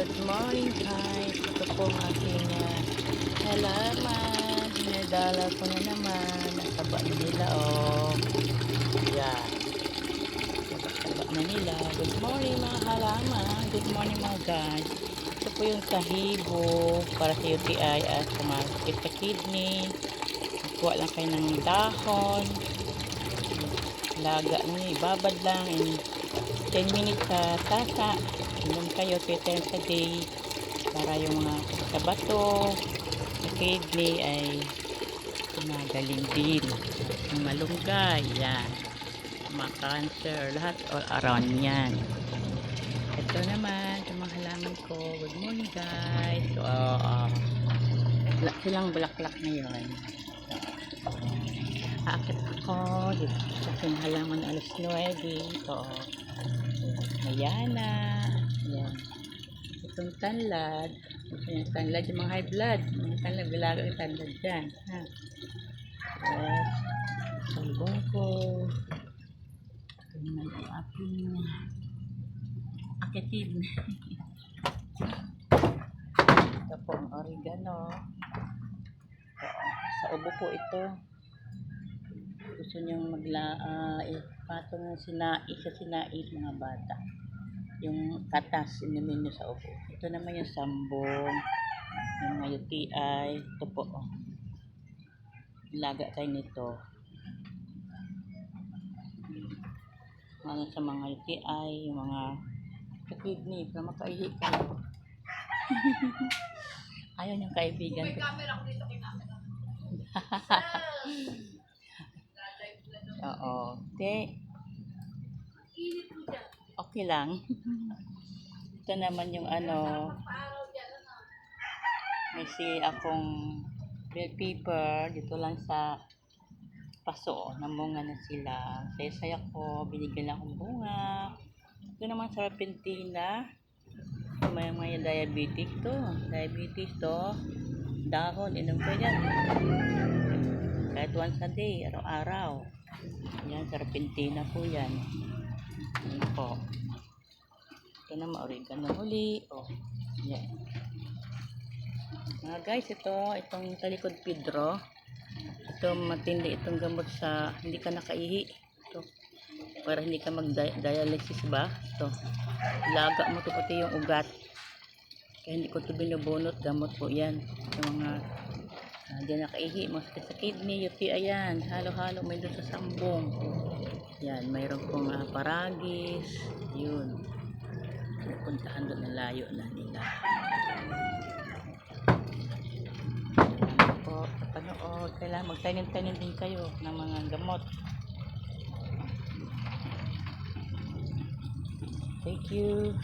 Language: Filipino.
Good morning guys. Ito po ang aking halaman. Dinadala ko na naman. Nataba na nila Yan. Nataba na nila. Good morning mga halaman. Good morning mga guys. Ito po yung sahibo para sa UTI at sa mga sakit sa kidney. Kuha lang kayo ng dahon. Laga nyo. Ibabad lang. 10 minutes sa tasa. Inom kayo 3 times a day para yung mga sa bato, sa kidney ay magaling din. Yung malunggay, yan. Mga cancer, lahat all around yan. Ito naman, yung mga halaman ko. Good morning guys. So, silang bulaklak ngayon. Aakit ako dito sa aking halaman alas 9. Ito, mayana. Yan. Itong tanlad. Yung tanlad, yung mga high blood. Yung tanlad, bilaga yung tanlad dyan. Ha? Yes. Salbong ko. Ito naman ang aking akitid. Ito po ang oregano. Sa ubo po ito. Gusto niyong ipatong ng sinais mga bata. Yung katas, inumin nyo sa ubo. Ito naman yung sambong, yung mga UTI. Ito po, laga kayo nito. Ano sa mga UTI, yung mga sa kidney, para makaihi kayo. Ayun yung kaibigan ko. Oo. Okay lang. Ito naman yung may akong bell pepper dito lang sa paso. Namunga na sila. Saya-saya ko. Binigyan lang akong bunga. Ito naman sa Argentina. May mga diabetic to. Diabetes to. Dahon. Inom ko yan. Kahit once a day. Araw-araw. Yan. Sa Argentina po yan. Yan po. Ito naman oregano uli. Yan. Mga guys, itong talikod Pedro. Ito matindi itong gamot sa hindi ka nakaihi. Ito. Para hindi ka mag-dialysis ba? Ito. Laga mo ito pati yung ugat. Kaya hindi ko ito binubunot. Gamot po yan. Yung mga diyan nakaihi. Mga sa kidney, UTI yan. Halo-halo may doon sa sambong. Yan. Mayroon pong paragis. Yun. Puntahan doon na layo na nila. Po, panood. Kailangan magtanim-tanim din kayo ng mga gamot. Thank you.